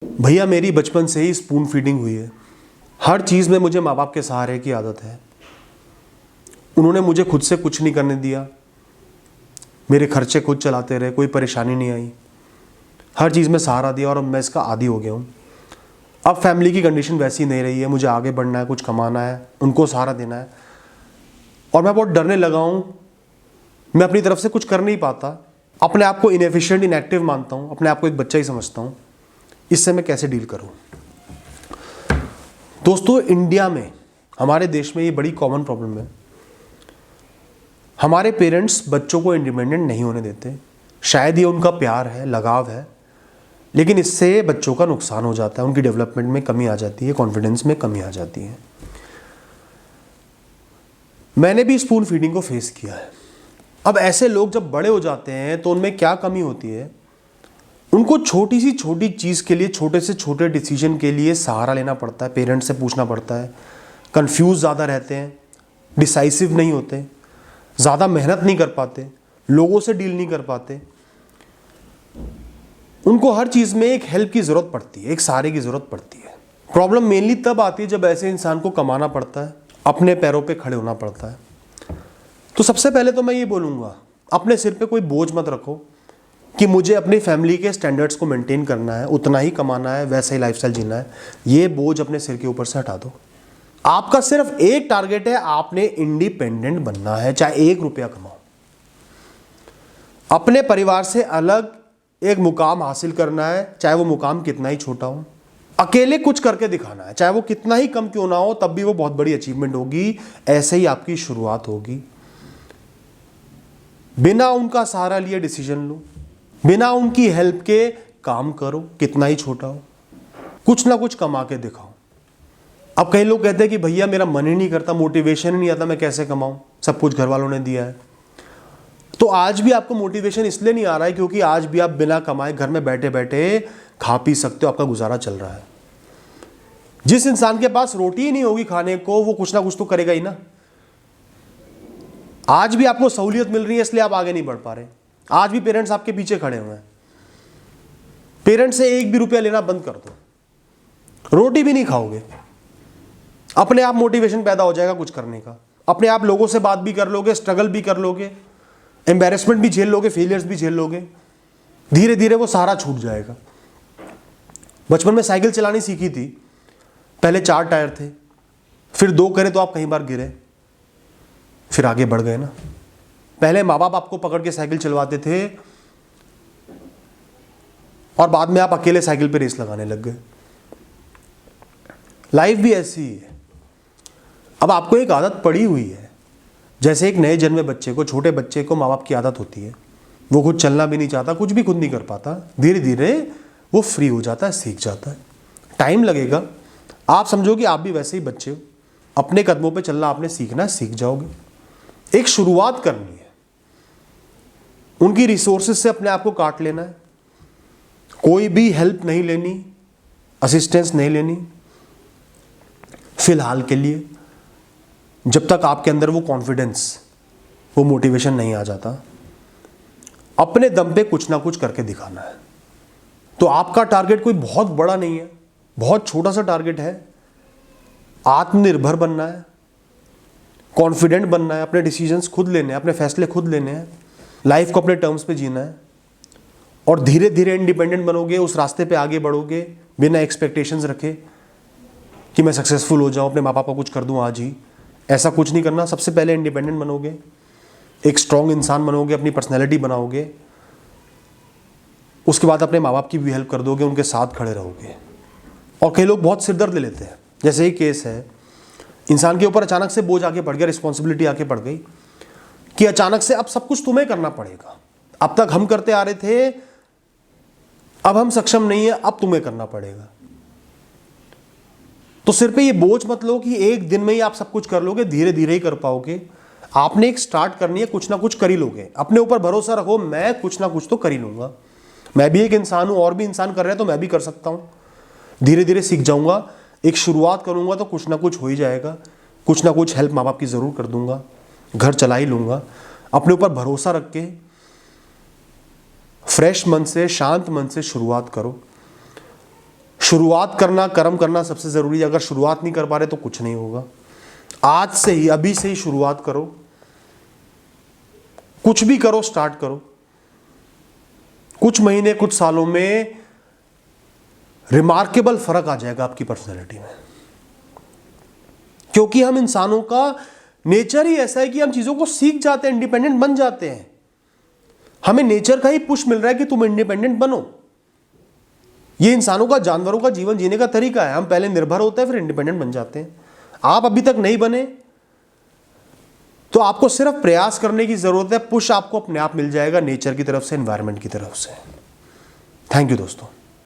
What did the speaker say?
भैया मेरी बचपन से ही स्पून फीडिंग हुई है। हर चीज़ में मुझे माँ बाप के सहारे की आदत है। उन्होंने मुझे खुद से कुछ नहीं करने दिया, मेरे खर्चे खुद चलाते रहे, कोई परेशानी नहीं आई। हर चीज़ में सहारा दिया और अब मैं इसका आदी हो गया हूँ। अब फैमिली की कंडीशन वैसी नहीं रही है, मुझे आगे बढ़ना है, कुछ कमाना है, उनको सहारा देना है और मैं बहुत डरने लगा हूँ। मैं अपनी तरफ से कुछ कर नहीं पाता, अपने आप को इनएफिशिएंट, इनएक्टिव मानता हूँ, अपने आप को एक बच्चा ही समझता हूँ। इससे मैं कैसे डील करूँ? दोस्तों, इंडिया में, हमारे देश में ये बड़ी कॉमन प्रॉब्लम है। हमारे पेरेंट्स बच्चों को इंडिपेंडेंट नहीं होने देते। शायद ये उनका प्यार है, लगाव है, लेकिन इससे बच्चों का नुकसान हो जाता है, उनकी डेवलपमेंट में कमी आ जाती है, कॉन्फिडेंस में कमी आ जाती है। मैंने भी स्पून फीडिंग को फेस किया है। अब ऐसे लोग जब बड़े हो जाते हैं तो उनमें क्या कमी होती है? उनको छोटी सी छोटी चीज़ के लिए, छोटे से छोटे डिसीजन के लिए सहारा लेना पड़ता है, पेरेंट्स से पूछना पड़ता है। कंफ्यूज ज़्यादा रहते हैं, डिसाइसिव नहीं होते, ज़्यादा मेहनत नहीं कर पाते, लोगों से डील नहीं कर पाते। उनको हर चीज़ में एक हेल्प की ज़रूरत पड़ती है, एक सहारे की ज़रूरत पड़ती है। प्रॉब्लम मेनली तब आती है जब ऐसे इंसान को कमाना पड़ता है, अपने पैरों पे खड़े होना पड़ता है। तो सबसे पहले तो मैं ये बोलूँगा, अपने सिर पे कोई बोझ मत रखो कि मुझे अपनी फैमिली के स्टैंडर्ड्स को मेंटेन करना है, उतना ही कमाना है, वैसा ही लाइफस्टाइल जीना है। ये बोझ अपने सिर के ऊपर से हटा दो। आपका सिर्फ एक टारगेट है, आपने इंडिपेंडेंट बनना है, चाहे 1 रुपया कमाओ। अपने परिवार से अलग एक मुकाम हासिल करना है, चाहे वो मुकाम कितना ही छोटा हो। अकेले कुछ करके दिखाना है, चाहे वो कितना ही कम क्यों ना हो, तब भी वो बहुत बड़ी अचीवमेंट होगी। ऐसे ही आपकी शुरुआत होगी। बिना उनका सहारा लिए डिसीजन लो, बिना उनकी हेल्प के काम करो, कितना ही छोटा हो, कुछ ना कुछ कमा के दिखाओ। अब कई लोग कहते हैं कि भैया मेरा मन ही नहीं करता, मोटिवेशन ही नहीं आता, मैं कैसे कमाऊं, सब कुछ घर वालों ने दिया है। तो आज भी आपको मोटिवेशन इसलिए नहीं आ रहा है क्योंकि आज भी आप बिना कमाए घर में बैठे बैठे खा पी सकते हो, आपका गुजारा चल रहा है। जिस इंसान के पास रोटी ही नहीं होगी खाने को, वो कुछ ना कुछ तो करेगा ही ना। आज भी आपको सहूलियत मिल रही है इसलिए आप आगे नहीं बढ़ पा रहे। आज भी पेरेंट्स आपके पीछे खड़े हुए हैं। पेरेंट्स से 1 भी रुपया लेना बंद कर दो, रोटी भी नहीं खाओगे, अपने आप मोटिवेशन पैदा हो जाएगा कुछ करने का। अपने आप लोगों से बात भी कर लोगे, स्ट्रगल भी कर लोगे, एम्बैरेसमेंट भी झेल लोगे, फेलियर्स भी झेल लोगे। धीरे धीरे वो सारा छूट जाएगा। बचपन में साइकिल चलानी सीखी थी, पहले 4 टायर थे, फिर 2 करे तो आप कई बार गिरे, फिर आगे बढ़ गए ना। पहले माँ बाप आपको पकड़ के साइकिल चलवाते थे और बाद में आप अकेले साइकिल पे रेस लगाने लग गए। लाइफ भी ऐसी ही है। अब आपको एक आदत पड़ी हुई है, जैसे एक नए जन्मे बच्चे को, छोटे बच्चे को माँ बाप की आदत होती है। वो खुद चलना भी नहीं चाहता, कुछ भी खुद नहीं कर पाता। धीरे धीरे वो फ्री हो जाता है, सीख जाता है। टाइम लगेगा। आप समझो कि आप भी वैसे ही बच्चे हो, अपने कदमों पे चलना आपने सीखना है, सीख जाओगे। एक शुरुआत करनी है, उनकी रिसोर्सेज से अपने आप को काट लेना है। कोई भी हेल्प नहीं लेनी, असिस्टेंस नहीं लेनी फिलहाल के लिए, जब तक आपके अंदर वो कॉन्फिडेंस, वो मोटिवेशन नहीं आ जाता। अपने दम पे कुछ ना कुछ करके दिखाना है। तो आपका टारगेट कोई बहुत बड़ा नहीं है, बहुत छोटा सा टारगेट है। आत्मनिर्भर बनना है, कॉन्फिडेंट बनना है, अपने डिसीजंस खुद लेने हैं, अपने फैसले खुद लेने हैं, लाइफ को अपने टर्म्स पे जीना है और धीरे धीरे इंडिपेंडेंट बनोगे। उस रास्ते पे आगे बढ़ोगे बिना एक्सपेक्टेशंस रखे कि मैं सक्सेसफुल हो जाऊं, अपने माँ बाप को कुछ कर दूं आज ही। ऐसा कुछ नहीं करना। सबसे पहले इंडिपेंडेंट बनोगे, एक स्ट्रॉन्ग इंसान बनोगे, अपनी पर्सनैलिटी बनाओगे। उसके बाद अपने माँ बाप की भी हेल्प कर दोगे, उनके साथ खड़े रहोगे। और कई लोग बहुत सिरदर्द ले लेते हैं, जैसे ही केस है, इंसान के ऊपर अचानक से बोझ आके पड़ गया, रिस्पॉन्सिबिलिटी आके पड़ गई कि अचानक से अब सब कुछ तुम्हें करना पड़ेगा। अब तक हम करते आ रहे थे, अब हम सक्षम नहीं है, अब तुम्हें करना पड़ेगा। तो सिर पे ये बोझ मत लो कि एक दिन में ही आप सब कुछ कर लोगे, धीरे धीरे ही कर पाओगे। आपने एक स्टार्ट करनी है, कुछ ना कुछ कर ही लोगे। अपने ऊपर भरोसा रखो, मैं कुछ ना कुछ तो कर ही लूंगा। मैं भी एक इंसान हूं, और भी इंसान कर रहे हैं तो मैं भी कर सकता हूं। धीरे धीरे सीख जाऊंगा, एक शुरुआत करूंगा तो कुछ ना कुछ हो ही जाएगा। कुछ ना कुछ हेल्प माँ बाप की जरूर कर दूंगा, घर चला ही लूंगा। अपने ऊपर भरोसा रख के फ्रेश मन से, शांत मन से शुरुआत करो। शुरुआत करना, कर्म करना सबसे जरूरी है। अगर शुरुआत नहीं कर पा रहे तो कुछ नहीं होगा। आज से ही, अभी से ही शुरुआत करो, कुछ भी करो, स्टार्ट करो। कुछ महीने, कुछ सालों में रिमार्केबल फर्क आ जाएगा आपकी पर्सनैलिटी में, क्योंकि हम इंसानों का नेचर ही ऐसा है कि हम चीजों को सीख जाते हैं, इंडिपेंडेंट बन जाते हैं। हमें नेचर का ही पुश मिल रहा है कि तुम इंडिपेंडेंट बनो। ये इंसानों का, जानवरों का जीवन जीने का तरीका है। हम पहले निर्भर होते हैं, फिर इंडिपेंडेंट बन जाते हैं। आप अभी तक नहीं बने तो आपको सिर्फ प्रयास करने की जरूरत है। पुश आपको अपने आप मिल जाएगा, नेचर की तरफ से, एनवायरनमेंट की तरफ से। थैंक यू दोस्तों।